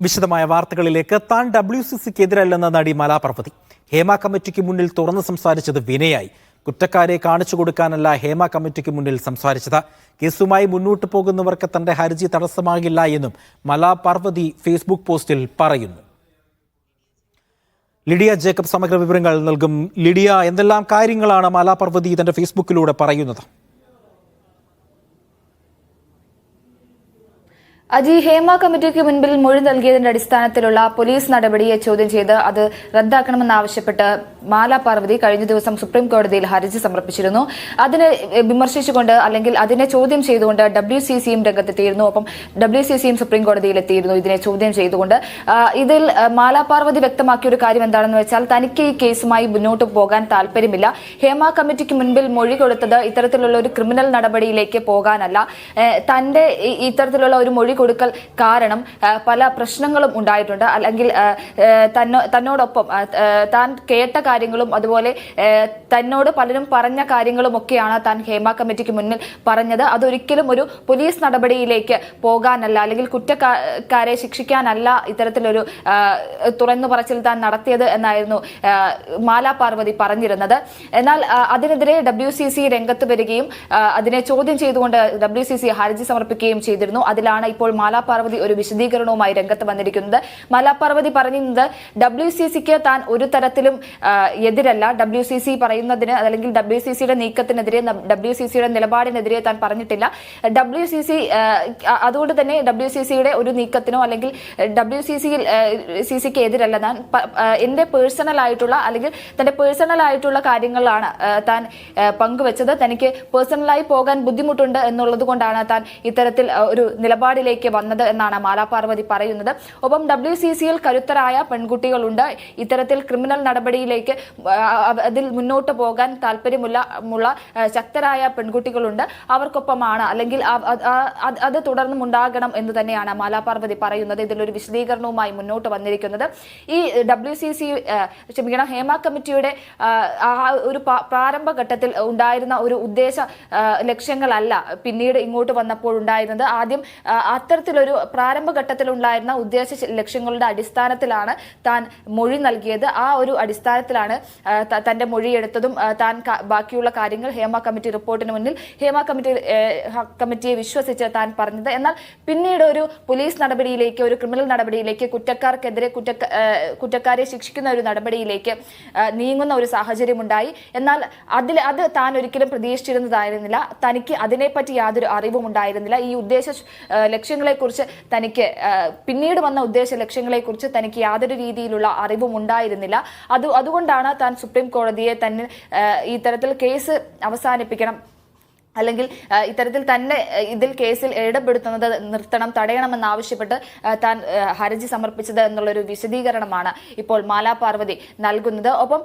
വിശദമായ വാർത്തകളിലേക്ക്. താൻ WCCക്കെതിരല്ലെന്ന നടി മാലാ പാർവതി ഹേമ കമ്മിറ്റിക്ക് മുന്നിൽ തുറന്ന് സംസാരിച്ചത് വിനയായി. കുറ്റക്കാരെ കാണിച്ചു കൊടുക്കാനല്ല ഹേമ കമ്മിറ്റിക്ക് മുന്നിൽ സംസാരിച്ചത്. കേസുമായി മുന്നോട്ട് പോകുന്നവർക്ക് തന്റെ ഹർജി തടസ്സമാകില്ല എന്നും മാലാ പാർവതി ഫേസ്ബുക്ക് പോസ്റ്റിൽ പറയുന്നു. ലിഡിയ ജേക്കബ് സമഗ്ര വിവരങ്ങൾ നൽകും. ലിഡിയ, എന്തെല്ലാം കാര്യങ്ങളാണ് മാലാ പാർവതി തന്റെ ഫേസ്ബുക്കിലൂടെ പറയുന്നത്? അജി, ഹേമ കമ്മിറ്റിക്ക് മുൻപിൽ മൊഴി നൽകിയതിന്റെ അടിസ്ഥാനത്തിലുള്ള പോലീസ് നടപടിയെ ചോദ്യം ചെയ്ത് അത് റദ്ദാക്കണമെന്നാവശ്യപ്പെട്ട് മാലാ പാർവതി കഴിഞ്ഞ ദിവസം സുപ്രീം കോടതിയിൽ ഹർജി സമർപ്പിച്ചിരുന്നു. അതിനെ വിമർശിച്ചുകൊണ്ട് അല്ലെങ്കിൽ അതിനെ ചോദ്യം ചെയ്തുകൊണ്ട് WCCയും രംഗത്തെത്തിയിരുന്നു. ഒപ്പം WCCയും സുപ്രീം കോടതിയിൽ എത്തിയിരുന്നു ഇതിനെ ചോദ്യം ചെയ്തുകൊണ്ട്. ഇതിൽ മാലാ പാർവതി വ്യക്തമാക്കിയ ഒരു കാര്യം എന്താണെന്ന് വെച്ചാൽ, തനിക്ക് ഈ കേസുമായി മുന്നോട്ട് പോകാൻ താല്പര്യമില്ല. ഹേമ കമ്മിറ്റിക്ക് മുൻപിൽ മൊഴി കൊടുത്തത് ഇത്തരത്തിലുള്ള ഒരു ക്രിമിനൽ നടപടിയിലേക്ക് പോകാനല്ല. തന്റെ ഇത്തരത്തിലുള്ള ഒരു മൊഴി കൊടുക്കൽ കാരണം പല പ്രശ്നങ്ങളും ഉണ്ടായിട്ടുണ്ട്. അല്ലെങ്കിൽ തന്നോടൊപ്പം താൻ കേട്ട കാര്യങ്ങളും അതുപോലെ തന്നോട് പലരും പറഞ്ഞ കാര്യങ്ങളും ഒക്കെയാണ് താൻ ഹേമ കമ്മിറ്റിക്ക് മുന്നിൽ പറഞ്ഞത്. അതൊരിക്കലും ഒരു പോലീസ് നടപടിയിലേക്ക് പോകാനല്ല, അല്ലെങ്കിൽ കുറ്റക്കാരെ ശിക്ഷിക്കാനല്ല ഇത്തരത്തിലൊരു തുറന്നു പറച്ചിൽ താൻ നടത്തിയത് എന്നായിരുന്നു മാലാ പാർവതി പറഞ്ഞിരുന്നത്. എന്നാൽ അതിനെതിരെ WCC രംഗത്ത് വരികയും അതിനെ ചോദ്യം ചെയ്തുകൊണ്ട് WCC ഹർജി സമർപ്പിക്കുകയും ചെയ്തിരുന്നു. അതിലാണ് ഇപ്പോൾ മാലാ പാർവതി ഒരു വിശദീകരണവുമായി രംഗത്ത് വന്നിരിക്കുന്നത്. മാലാ പാർവതി പറഞ്ഞിരുന്നത് WCCക്ക് താൻ ഒരു തരത്തിലും എതിരല്ല. WCC പറയുന്നതിന് അല്ലെങ്കിൽ WCCയുടെ നീക്കത്തിനെതിരെ, WCCയുടെ നിലപാടിനെതിരെ താൻ പറഞ്ഞിട്ടില്ല. WCC അതുകൊണ്ട് തന്നെ WCCയുടെ ഒരു നീക്കത്തിനോ അല്ലെങ്കിൽ WCCക്ക് എതിരല്ല. താൻ എന്റെ പേഴ്സണൽ ആയിട്ടുള്ള അല്ലെങ്കിൽ തന്റെ പേഴ്സണൽ ആയിട്ടുള്ള കാര്യങ്ങളാണ് താൻ പങ്കുവെച്ചത്. തനിക്ക് പേഴ്സണലായി പോകാൻ ബുദ്ധിമുട്ടുണ്ട് എന്നുള്ളത് കൊണ്ടാണ് താൻ ഇത്തരത്തിൽ ഒരു നിലപാടിലേക്ക് വന്നത് എന്നാണ് മാലാ പാർവതി പറയുന്നത്. ഒപ്പം WCCയിൽ കരുത്തരായ പെൺകുട്ടികളുണ്ട്. ഇത്തരത്തിൽ ക്രിമിനൽ നടപടിയിലേക്ക് അതിൽ മുന്നോട്ട് പോകാൻ താല്പര്യമുള്ള ശക്തരായ പെൺകുട്ടികളുണ്ട്. അവർക്കൊപ്പമാണ് അല്ലെങ്കിൽ അത് തുടർന്നും ഉണ്ടാകണം എന്ന് തന്നെയാണ് മാലാ പാർവതി പറയുന്നത്. ഇതിലൊരു വിശദീകരണവുമായി മുന്നോട്ട് വന്നിരിക്കുന്നത്. ഈ ഹേമ കമ്മിറ്റിയുടെ ഒരു പ്രാരംഭഘട്ടത്തിൽ ഉണ്ടായിരുന്ന ഒരു ഉദ്ദേശ ലക്ഷ്യങ്ങളല്ല പിന്നീട് ഇങ്ങോട്ട് വന്നപ്പോൾ ഉണ്ടായിരുന്നത്. ആദ്യം അത്തരത്തിലൊരു പ്രാരംഭഘട്ടത്തിൽ ഉണ്ടായിരുന്ന ഉദ്ദേശ ലക്ഷ്യങ്ങളുടെ അടിസ്ഥാനത്തിലാണ് താൻ മൊഴി നൽകിയത്. ആ ഒരു അടിസ്ഥാനത്തിലാണ് തന്റെ മൊഴിയെടുത്തതും താൻ ബാക്കിയുള്ള കാര്യങ്ങൾ ഹേമ കമ്മിറ്റി റിപ്പോർട്ടിന് മുന്നിൽ ഹേമ കമ്മിറ്റിയെ വിശ്വസിച്ച് താൻ പറഞ്ഞത്. എന്നാൽ പിന്നീട് ഒരു പോലീസ് നടപടിയിലേക്ക്, ഒരു ക്രിമിനൽ നടപടിയിലേക്ക്, കുറ്റക്കാർക്കെതിരെ കുറ്റക്കാരെ ശിക്ഷിക്കുന്ന ഒരു നടപടിയിലേക്ക് നീങ്ങുന്ന ഒരു സാഹചര്യം ഉണ്ടായി. എന്നാൽ അത് താൻ ഒരിക്കലും പ്രതീക്ഷിച്ചിരുന്നതായിരുന്നില്ല. തനിക്ക് അതിനെപ്പറ്റി യാതൊരു അറിവും ഉണ്ടായിരുന്നില്ല. ഈ ഉദ്ദേശ ലക്ഷ്യങ്ങളെക്കുറിച്ച് തനിക്ക് പിന്നീട് വന്ന ഉദ്ദേശ ലക്ഷ്യങ്ങളെക്കുറിച്ച് തനിക്ക് യാതൊരു രീതിയിലുള്ള അറിവും ഉണ്ടായിരുന്നില്ല. അതുകൊണ്ടാണ് താൻ സുപ്രീം കോടതിയെ തന്നെ ഇത്തരത്തിൽ കേസ് അവസാനിപ്പിക്കണം അല്ലെങ്കിൽ ഇത്തരത്തിൽ തന്നെ ഇതിൽ കേസിൽ ഇടപെടുത്തുന്നത് നിർത്തണം, തടയണമെന്നാവശ്യപ്പെട്ട് താൻ ഹർജി സമർപ്പിച്ചത് എന്നുള്ളൊരു വിശദീകരണമാണ് ഇപ്പോൾ മാലാ പാർവതി നൽകുന്നത്. ഒപ്പം